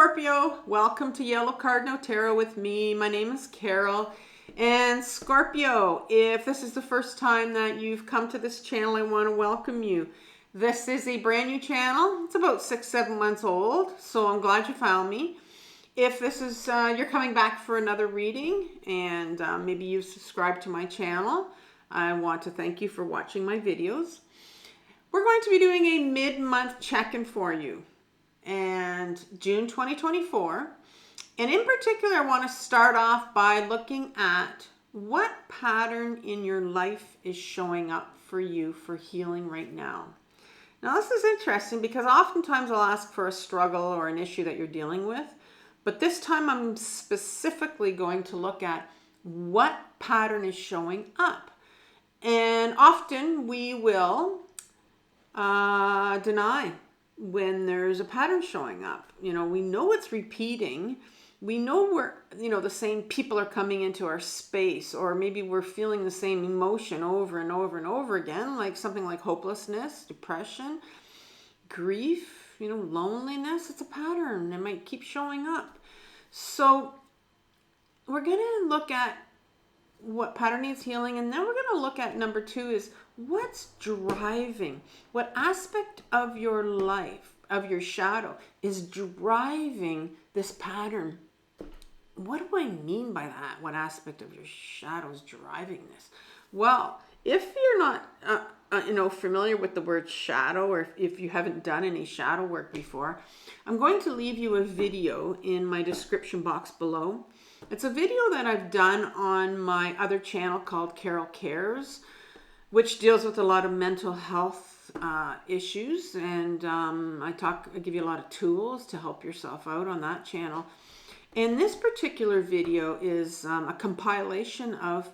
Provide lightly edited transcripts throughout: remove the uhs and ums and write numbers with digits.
Scorpio, welcome to Yellow Cardinal Tarot with me. My name is Carol. And Scorpio, if this is the first time that you've come to this channel, I want to welcome you. This is a brand new channel. It's about 6-7 months old, so I'm glad you found me. If this is you're coming back for another reading and maybe you've subscribed to my channel, I want to thank you for watching my videos. We're going to be doing a mid-month check-in for you, and June 2024. And in particular, I want to start off by looking at what pattern in your life is showing up for you for healing right now. Now, this is interesting because oftentimes I'll ask for a struggle or an issue that you're dealing with, but this time I'm specifically going to look at what pattern is showing up. And often we will deny when there's a pattern showing up. You know, we know it's repeating. We know the same people are coming into our space, or maybe we're feeling the same emotion over and over and over again, like something like hopelessness, depression, grief, loneliness. It's a pattern. It might keep showing up. So we're going to look at what pattern needs healing, and then we're going to look at number 2 is what's driving, what aspect of your life, of your shadow, is driving this pattern. What do I mean by that? What aspect of your shadow is driving this? Well, if you're not familiar with the word shadow, or if you haven't done any shadow work before, I'm going to leave you a video in my description box below. It's a video that I've done on my other channel called Carol Cares, which deals with a lot of mental health issues, and I give you a lot of tools to help yourself out on that channel. And this particular video is a compilation of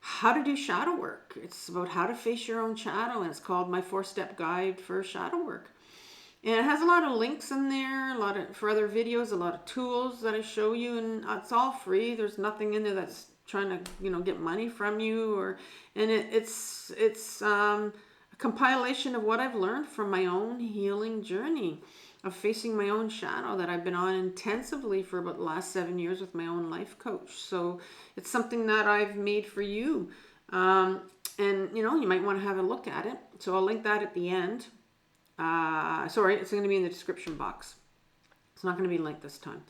how to do shadow work. It's about how to face your own shadow, and it's called My 4-Step Guide for Shadow Work. And it has a lot of links in there, for other videos, a lot of tools that I show you, and it's all free. There's nothing in there that's trying to, get money from you, it's a compilation of what I've learned from my own healing journey of facing my own shadow that I've been on intensively for about the last 7 years with my own life coach. So it's something that I've made for you. And, you might want to have a look at it. So I'll link that at the end. Sorry, it's going to be in the description box. It's not going to be linked this time.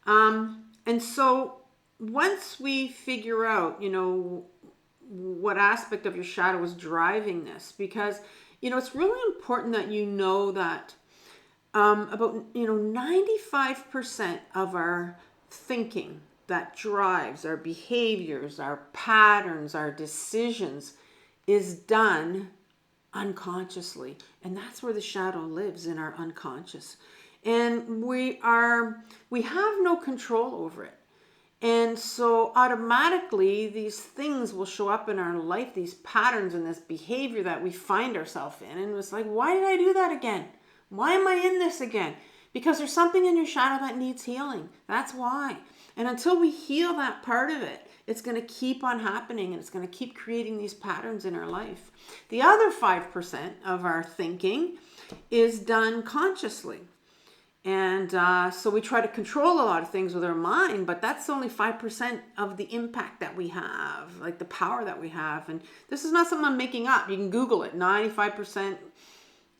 And so once we figure out, what aspect of your shadow is driving this, because, it's really important that you know that about 95% of our thinking that drives our behaviors, our patterns, our decisions is done unconsciously. And that's where the shadow lives, in our unconscious. And we have no control over it. And so automatically these things will show up in our life, these patterns and this behavior that we find ourselves in. And it's like, why did I do that again? Why am I in this again? Because there's something in your shadow that needs healing. That's why. And until we heal that part of it, it's going to keep on happening, and it's going to keep creating these patterns in our life. The other 5% of our thinking is done consciously. And so we try to control a lot of things with our mind, but that's only 5% of the impact that we have, like the power that we have. And this is not something I'm making up. You can Google it, 95%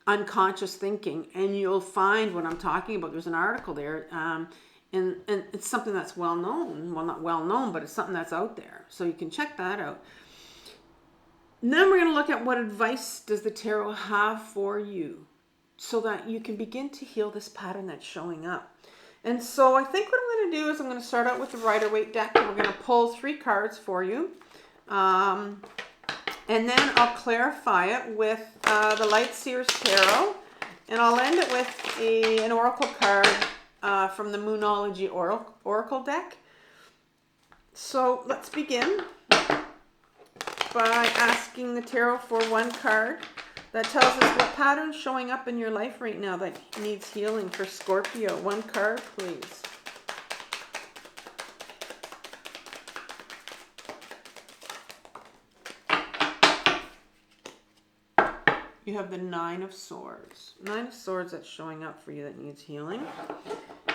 unconscious thinking, and you'll find what I'm talking about. There's an article there, and it's something that's well known. Well, not well known, but it's something that's out there. So you can check that out. And then we're going to look at what advice does the tarot have for you, so that you can begin to heal this pattern that's showing up. And so I think what I'm going to do is I'm going to start out with the Rider-Waite deck, and we're going to pull 3 cards for you. And then I'll clarify it with the Light Seer's Tarot, and I'll end it with an oracle card from the Moonology Oracle deck. So let's begin by asking the tarot for 1 card that tells us what pattern's showing up in your life right now that needs healing for Scorpio. 1 card, please. You have the 9 of Swords. 9 of Swords that's showing up for you that needs healing.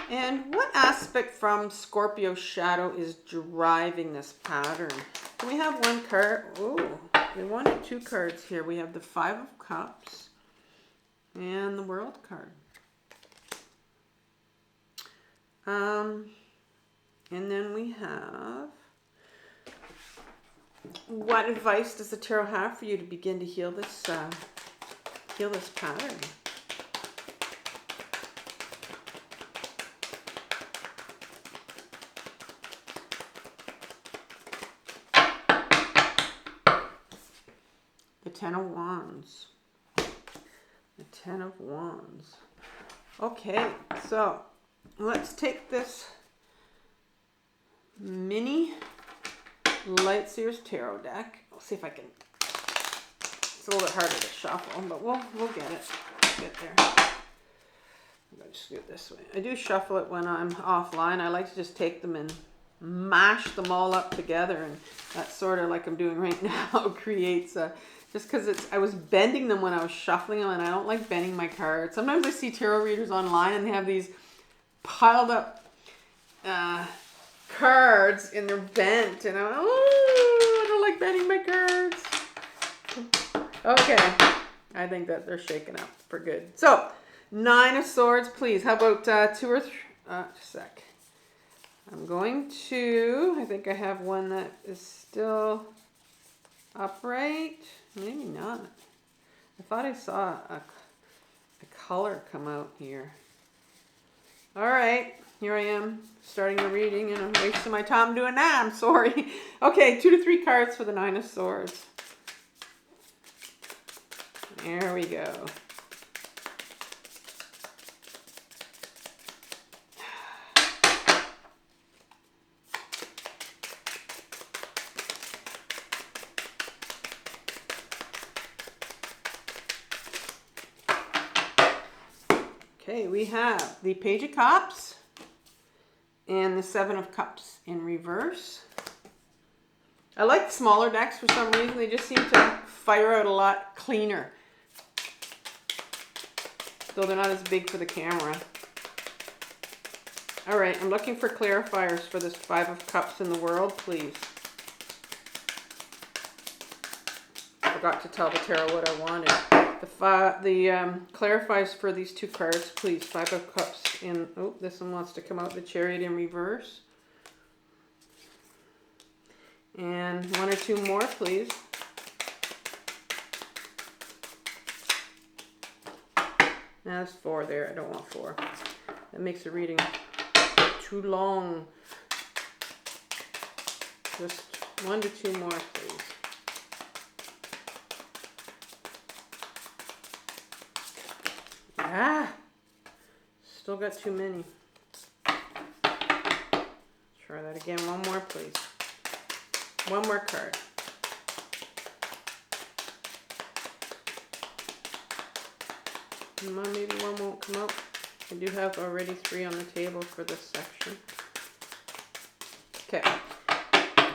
And what aspect from Scorpio shadow is driving this pattern? Can we have one card? Oh, we wanted 2 cards here. We have the 5 of Cups and the World card. And then we have, what advice does the tarot have for you to begin to heal this pattern? The 10 of Wands. The 10 of Wands. Okay, so let's take this mini Light Seers Tarot deck. I'll see if I can. It's a little bit harder to shuffle, but we'll get it. We'll get there. I'm going to just do it this way. I do shuffle it when I'm offline. I like to just take them and mash them all up together, and that's sort of like I'm doing right now. Creates a, just because I was bending them when I was shuffling them, and I don't like bending my cards. Sometimes I see tarot readers online and they have these piled up cards and they're bent, and I don't like bending my cards. Okay, I think that they're shaken up for good. So 9 of Swords, please. How about 2 or 3? Just a sec. I'm going to, I think I have one that is still upright. Maybe not. I thought I saw a color come out here. All right, here I am starting the reading, and I'm wasting my time doing that. I'm sorry. Okay, 2 to 3 cards for the 9 of Swords. There we go. Okay, we have the Page of Cups and the 7 of Cups in reverse. I like smaller decks for some reason. They just seem to fire out a lot cleaner, though they're not as big for the camera. All right, I'm looking for clarifiers for this 5 of Cups in the World, please. Forgot to tell the tarot what I wanted. The clarifiers for these 2 cards, please. 5 of Cups in, oh, this one wants to come out, the Chariot in reverse. And 1 or 2 more, please. That's 4 there. I don't want 4. That makes the reading too long. Just 1 to 2 more, please. Ah, still got too many. Try that again. 1 more, please. 1 more card. Maybe 1 won't come out. I do have already 3 on the table for this section. Okay.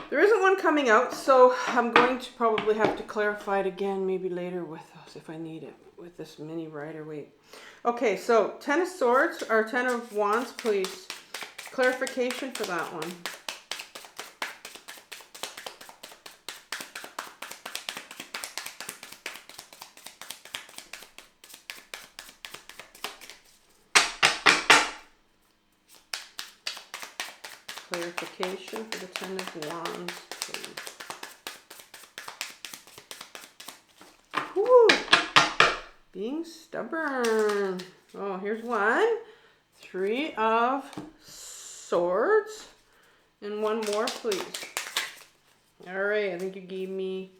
There isn't 1 coming out, so I'm going to probably have to clarify it again maybe later with us if I need it with this mini Rider-Waite. Okay, so 10 of Swords, or 10 of Wands, please. Clarification for that one. Clarification for the 10 of Wands, please. Woo! Being stubborn. Oh, here's 1. 3 of Swords. And 1 more, please. All right, I think you gave me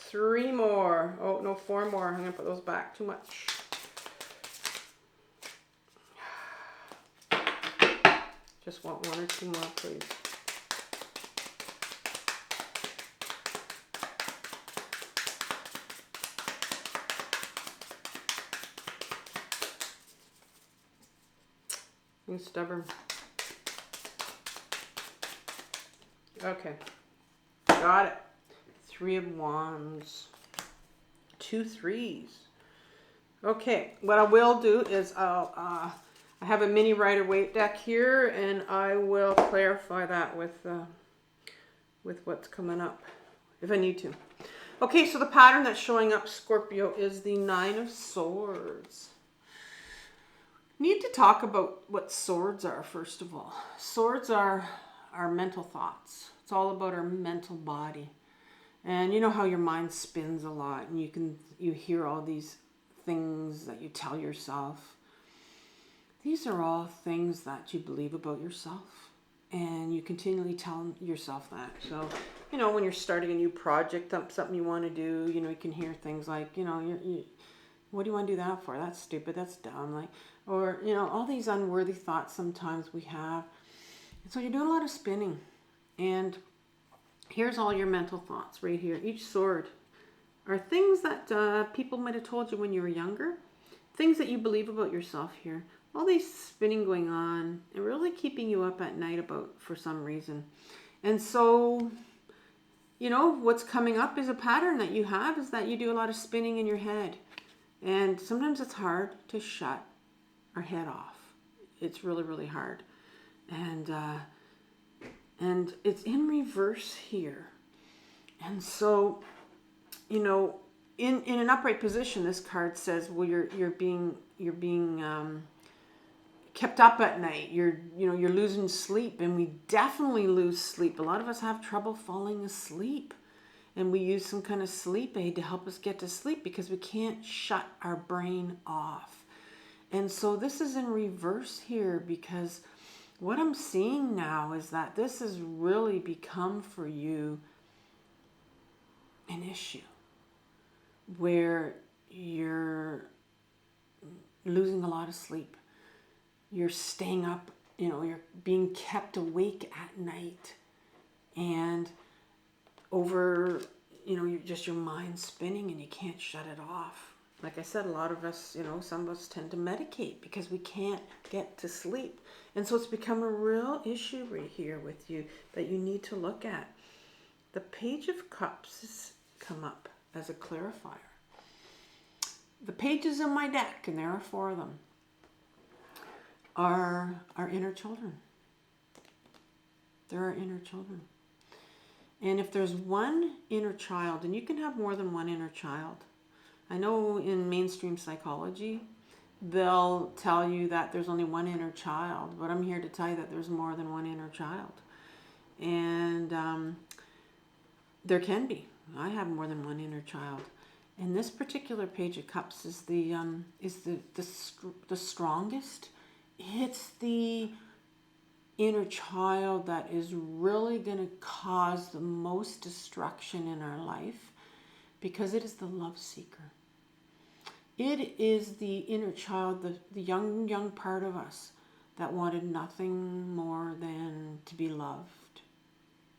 3 more. Oh, no, 4 more. I'm going to put those back. Too much. Just want 1 or 2 more, please. Being stubborn. Okay. Got it. 3 of Wands. 2 3s. Okay. What I will do is I have a mini Rider-Waite deck here, and I will clarify that with what's coming up if I need to. Okay, so the pattern that's showing up, Scorpio, is the Nine of Swords. Need to talk about what swords are, first of all. Swords are our mental thoughts. It's all about our mental body. And you know how your mind spins a lot, and you hear all these things that you tell yourself. These are all things that you believe about yourself, and you continually tell yourself that. So, you know, when you're starting a new project, something you want to do, you know, you can hear things like, you know, what do you want to do that for? That's stupid. That's dumb. Like, or, you know, all these unworthy thoughts sometimes we have. And so you're doing a lot of spinning. And here's all your mental thoughts right here. Each sword are things that people might have told you when you were younger. Things that you believe about yourself here. All these spinning going on and really keeping you up at night for some reason. And so, you know, what's coming up is a pattern that you have, is that you do a lot of spinning in your head. And sometimes it's hard to shut our head off. It's really, really hard. And it's in reverse here. And so, you know, in an upright position, this card says, well, you're being kept up at night. You're losing sleep, and we definitely lose sleep. A lot of us have trouble falling asleep, and we use some kind of sleep aid to help us get to sleep because we can't shut our brain off. And so this is in reverse here, because what I'm seeing now is that this has really become for you an issue where you're losing a lot of sleep. You're staying up, you know, you're being kept awake at night, and over, you know, your mind spinning, and you can't shut it off. Like I said, a lot of us, you know, some of us tend to medicate because we can't get to sleep. And so it's become a real issue right here with you that you need to look at. The Page of Cups has come up as a clarifier. The pages in my deck, and there are 4 of them, are our inner children. They're our inner children. And if there's one inner child, and you can have more than one inner child. I know in mainstream psychology, they'll tell you that there's only one inner child, but I'm here to tell you that there's more than one inner child. And there can be. I have more than one inner child. And this particular Page of Cups is the strongest. It's the inner child that is really going to cause the most destruction in our life, because it is the love seeker. It is the inner child, the young part of us that wanted nothing more than to be loved,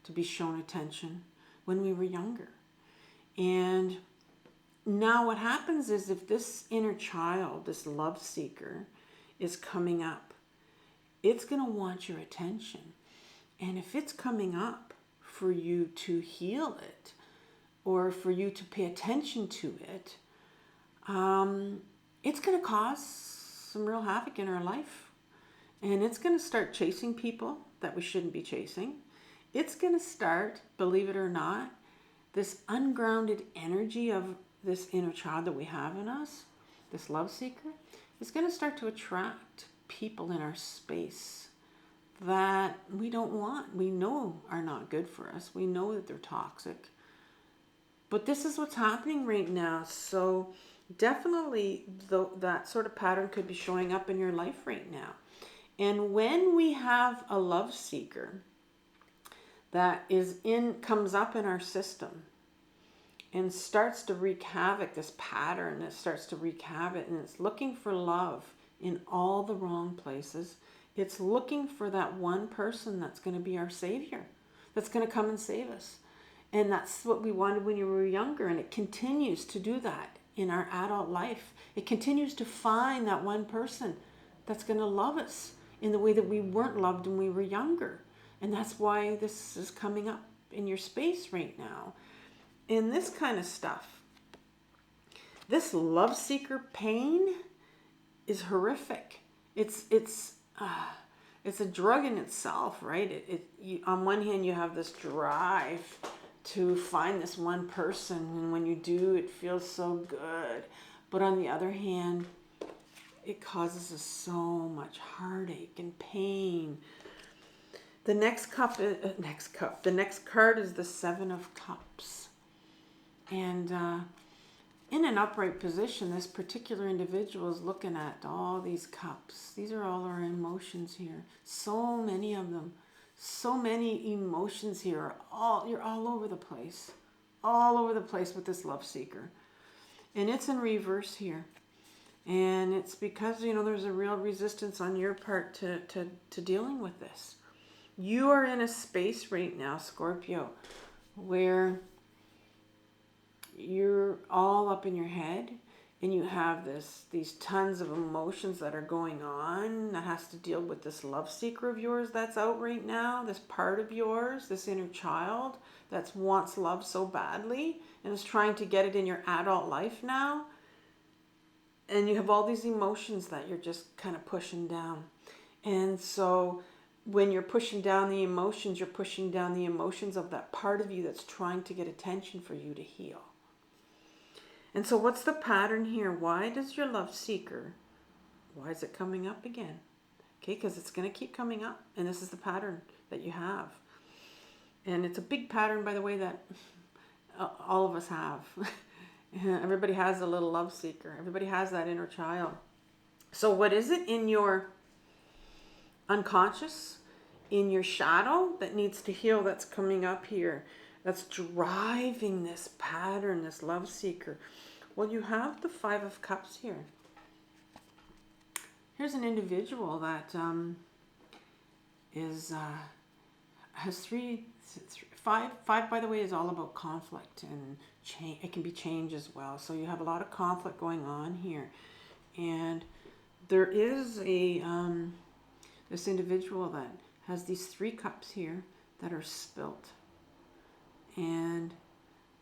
to be shown attention when we were younger. And now what happens is, if this inner child, this love seeker, is coming up, it's going to want your attention. And if it's coming up for you to heal it, or for you to pay attention to it, it's going to cause some real havoc in our life. And it's going to start chasing people that we shouldn't be chasing. It's going to start, believe it or not, this ungrounded energy of this inner child that we have in us, this love seeker, is going to start to attract people in our space that we don't want, we know are not good for us. We know that they're toxic. But this is what's happening right now. So definitely that sort of pattern could be showing up in your life right now. And when we have a love seeker that comes up in our system and starts to wreak havoc, this pattern that starts to wreak havoc, and it's looking for love in all the wrong places. It's looking for that one person that's going to be our savior, that's going to come and save us. And that's what we wanted when we were younger, and it continues to do that in our adult life. It continues to find that one person that's going to love us in the way that we weren't loved when we were younger. And that's why this is coming up in your space right now. And this kind of stuff, this love seeker pain is horrific. it's a drug in itself, right? On one hand, you have this drive to find this one person, and when you do, it feels so good. But on the other hand, it causes us so much heartache and pain. The next card is the Seven of Cups. And in an upright position, this particular individual is looking at all these cups. These are all our emotions here. So many of them. So many emotions here. You're all over the place. All over the place with this love seeker. And it's in reverse here. And it's because, there's a real resistance on your part to dealing with this. You are in a space right now, Scorpio, where you're all up in your head and you have these tons of emotions that are going on that has to deal with this love seeker of yours that's out right now, this part of yours, this inner child that wants love so badly and is trying to get it in your adult life now. And you have all these emotions that you're just kind of pushing down. And so when you're pushing down the emotions, you're pushing down the emotions of that part of you that's trying to get attention for you to heal. And so what's the pattern here? Why does your love seeker, why is it coming up again? Okay, because it's going to keep coming up. And this is the pattern that you have. And it's a big pattern, by the way, that all of us have. Everybody has a little love seeker. Everybody has that inner child. So what is it in your unconscious, in your shadow that needs to heal, that's coming up here, that's driving this pattern, this love seeker? Well, you have the Five of Cups here. Here's an individual that has five, by the way, is all about conflict and change. It can be change as well. So you have a lot of conflict going on here. And there is this individual that has these 3 cups here that are spilt. And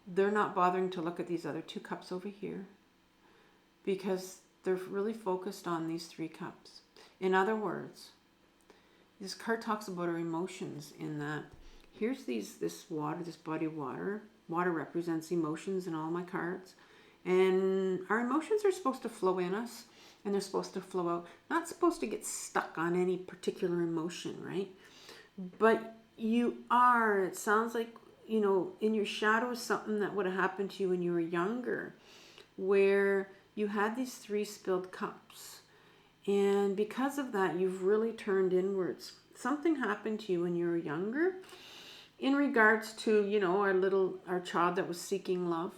they're not bothering to look at these other 2 cups over here because they're really focused on these 3 cups. In other words, this card talks about our emotions in that here's this water, this body of water. Water represents emotions in all my cards. And our emotions are supposed to flow in us and they're supposed to flow out. Not supposed to get stuck on any particular emotion, right? But you are, it sounds like, in your shadow is something that would have happened to you when you were younger, where you had these 3 spilled cups. And because of that, you've really turned inwards. Something happened to you when you were younger in regards to, our child that was seeking love.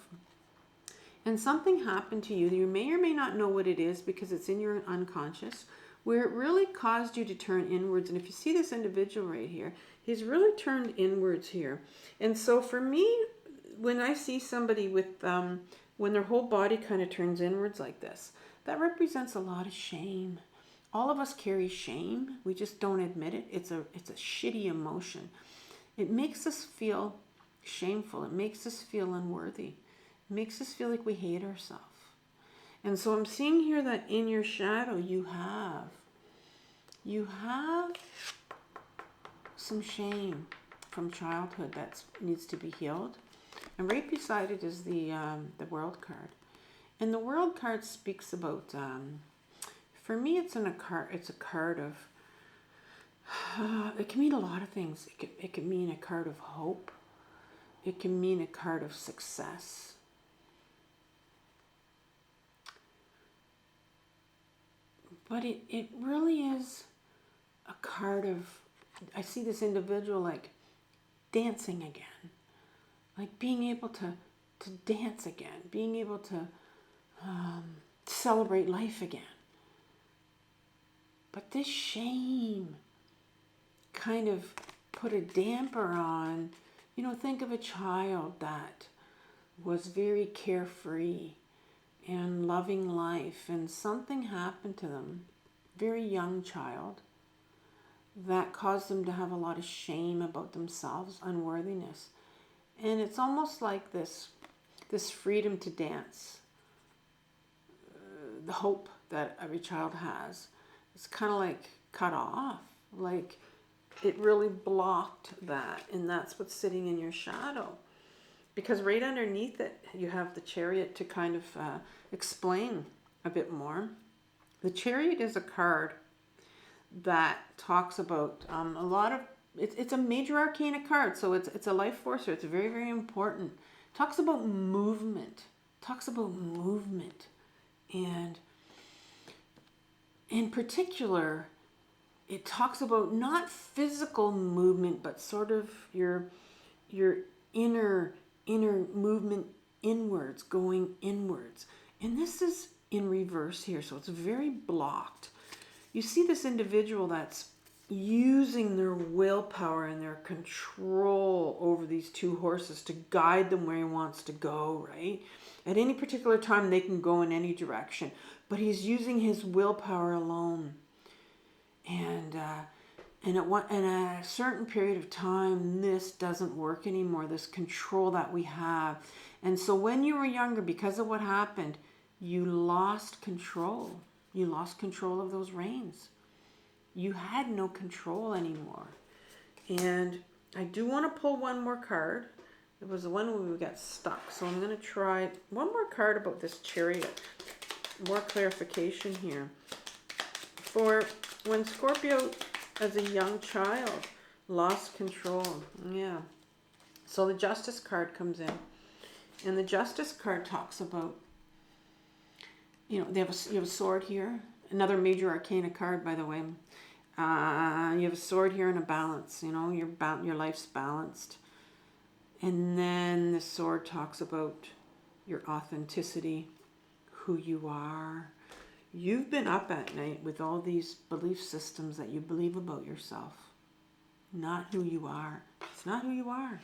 And something happened to you. You may or may not know what it is because it's in your unconscious, where it really caused you to turn inwards. And if you see this individual right here, he's really turned inwards here. And so for me, when I see somebody with, when their whole body kind of turns inwards like this, that represents a lot of shame. All of us carry shame. We just don't admit it. It's a shitty emotion. It makes us feel shameful. It makes us feel unworthy. It makes us feel like we hate ourselves. And so I'm seeing here that in your shadow you have some shame from childhood that needs to be healed. And right beside it is the World card. And the World card speaks about, for me it's a card of, it can mean a lot of things. It can mean a card of hope. It can mean a card of success. But it really is a card of, I see this individual like dancing again. Like being able to dance again. Being able to celebrate life again. But this shame kind of put a damper on, think of a child that was very carefree and loving life, and something happened to them, very young child, that caused them to have a lot of shame about themselves, unworthiness. And it's almost like this freedom to dance, the hope that every child has. it's kind of like cut off, like it really blocked that, and that's what's sitting in your shadow. Because right underneath it, you have the Chariot to kind of explain a bit more. The Chariot is a card that talks about a lot of, it's a major arcana card, so it's a life forcer. It's very, very important. It talks about movement. And in particular, it talks about not physical movement, but sort of your inner movement inwards, going inwards. And this is in reverse here, so it's very blocked. You see this individual that's using their willpower and their control over these two horses to guide them where he wants to go, right? At any particular time, they can go in any direction, but he's using his willpower alone. And at a certain period of time, this doesn't work anymore, this control that we have. And so when you were younger, because of what happened, you lost control. You lost control of those reins. You had no control anymore. And I do want to pull one more card. It was the one where we got stuck. So I'm going to try one more card about this Chariot. More clarification here. For when Scorpio, as a young child, lost control. Yeah. So the Justice card comes in. And the Justice card talks about, you know, you have a sword here. Another major arcana card, by the way. You have a sword here and a balance. You know, your life's balanced. And then the sword talks about your authenticity, who you are. You've been up at night with all these belief systems that you believe about yourself. Not who you are. It's not who you are.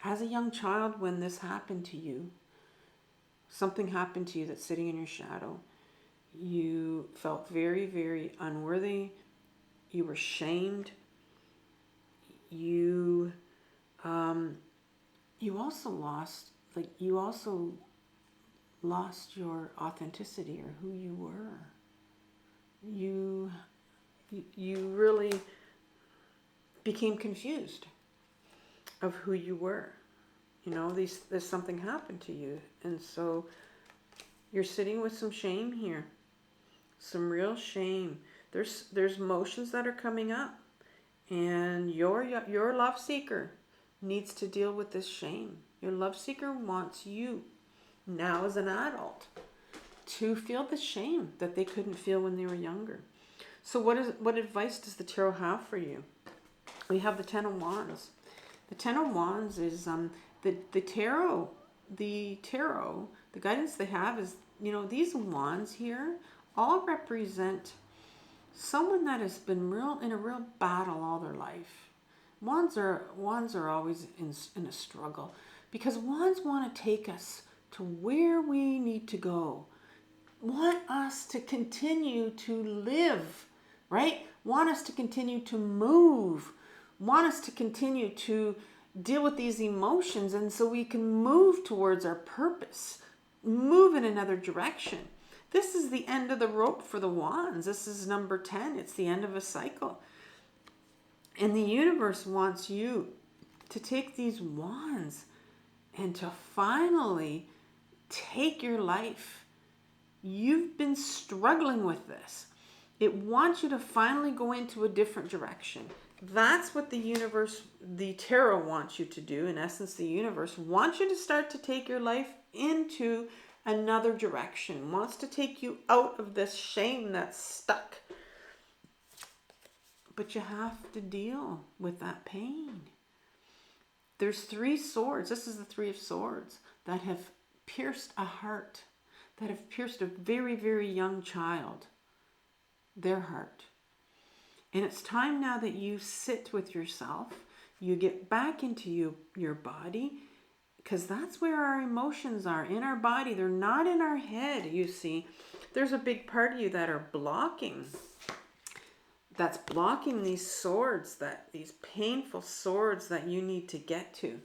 As a young child, when this happened to you, something happened to you that's sitting in your shadow, you felt very, very unworthy. You were shamed. You also lost your authenticity or who you were. You really became confused of who you were. You know, there's something happened to you, and so you're sitting with some shame here, some real shame. There's emotions that are coming up, and your love seeker needs to deal with this shame. Your love seeker wants you now as an adult to feel the shame that they couldn't feel when they were younger. So what advice does the tarot have for you? We have the Ten of Wands. The Ten of Wands is the tarot, the guidance they have is, you know, these wands here all represent someone that has been in a real battle all their life. Wands are always in a struggle, because wands want to take us to where we need to go. Want us to continue to live, right? Want us to continue to move. Want us to continue to deal with these emotions, and so we can move towards our purpose, move in another direction. This is the end of the rope for the wands. This is number 10. It's the end of a cycle. And the universe wants you to take these wands and to finally take your life. You've been struggling with this. It wants you to finally go into a different direction. That's what the universe, the tarot wants you to do. In essence, the universe wants you to start to take your life into another direction, wants to take you out of this shame that's stuck. But you have to deal with that pain. There's 3 swords. This is the 3 of Swords that have pierced a heart, that have pierced a very, very young child, their heart. And it's time now that you sit with yourself, you get back into your body, because that's where our emotions are, in our body. They're not in our head, you see. There's a big part of you that are blocking. That's blocking these swords, these painful swords that you need to get to.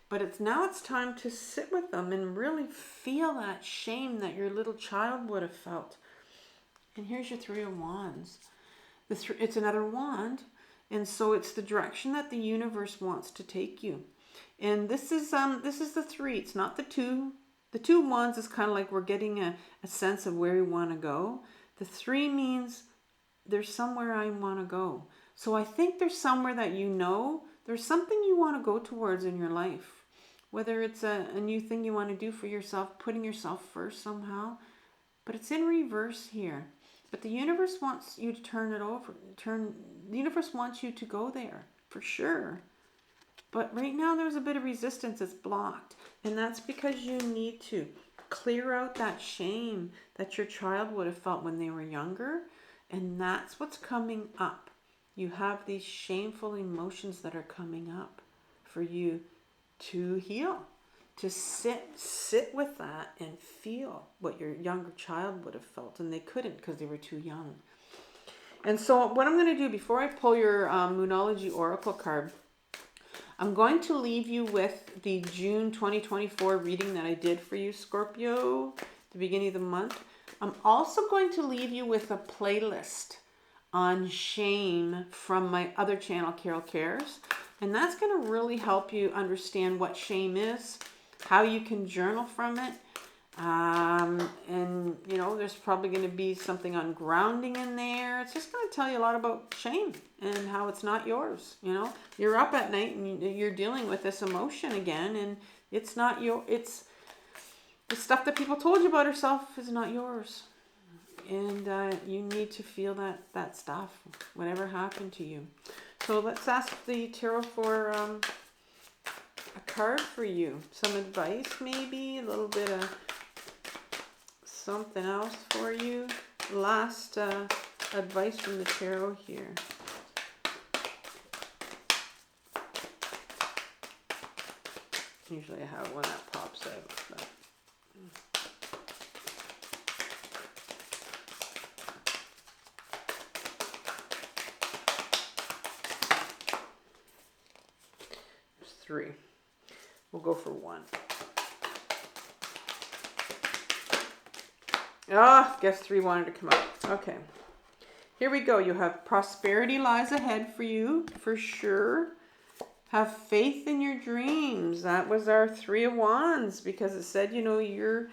But it's time to sit with them and really feel that shame that your little child would have felt. And here's your Three of Wands. It's another wand, and so it's the direction that the universe wants to take you. And this is the 3. It's not the 2. The 2 wands is kind of like we're getting a sense of where we want to go. The 3 means there's somewhere I want to go. So I think there's somewhere that there's something you want to go towards in your life. Whether it's a new thing you want to do for yourself, putting yourself first somehow. But it's in reverse here. But the universe wants you to turn it over. The universe wants you to go there, for sure. But right now there's a bit of resistance. It's blocked. And that's because you need to clear out that shame that your child would have felt when they were younger. And that's what's coming up. You have these shameful emotions that are coming up for you to heal. To sit with that and feel what your younger child would have felt, and they couldn't because they were too young. And so what I'm going to do before I pull your Moonology Oracle card, I'm going to leave you with the June 2024 reading that I did for you, Scorpio, the beginning of the month. I'm also going to leave you with a playlist on shame from my other channel, Carol Cares, and that's going to really help you understand what shame is, how you can journal from it. And you know, there's probably going to be something on grounding in there. It's just going to tell you a lot about shame and how it's not yours. You know, you're up at night and you're dealing with this emotion again, and it's not it's the stuff that people told you about yourself is not yours. And you need to feel that stuff, whatever happened to you. So let's ask the tarot for a card for you, some advice, maybe a little bit of something else for you. Last advice from the tarot here. Usually I have one that pops out, but there's 3. We'll go for 1. Guess 3 wanted to come out. Okay. Here we go. You have prosperity lies ahead for you, for sure. Have faith in your dreams. That was our 3 of Wands, because it said, you know, you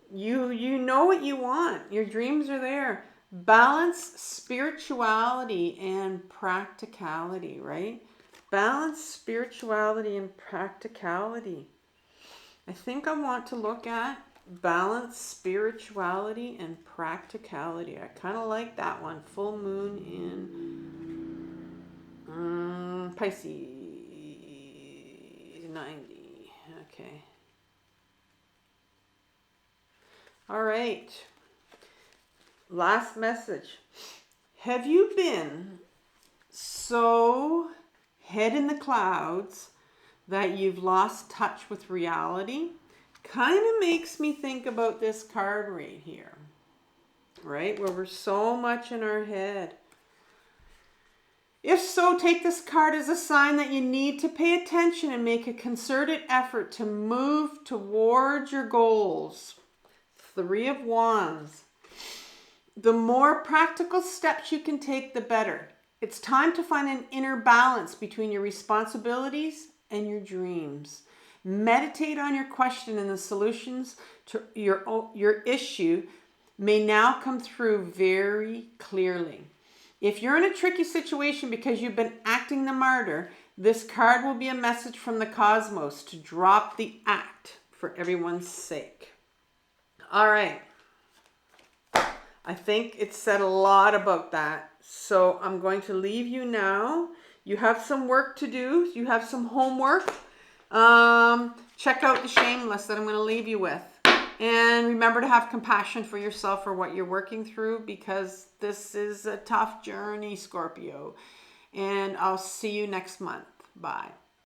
know what you want. Your dreams are there. Balance spirituality and practicality, right? Balance spirituality and practicality. I think I want to look at balance spirituality and practicality. I kind of like that one. Full moon in Pisces 90. Okay. All right. Last message. Have you been so head in the clouds that you've lost touch with reality? Kind of makes me think about this card right here, right? Where we're so much in our head. If so, take this card as a sign that you need to pay attention and make a concerted effort to move towards your goals. 3 of Wands. The more practical steps you can take, the better. It's time to find an inner balance between your responsibilities and your dreams. Meditate on your question, and the solutions to your issue may now come through very clearly. If you're in a tricky situation because you've been acting the martyr, this card will be a message from the cosmos to drop the act for everyone's sake. All right. I think it said a lot about that. So I'm going to leave you now. You have some work to do. You have some homework. Check out the shame list that I'm going to leave you with. And remember to have compassion for yourself for what you're working through, because this is a tough journey, Scorpio. And I'll see you next month. Bye.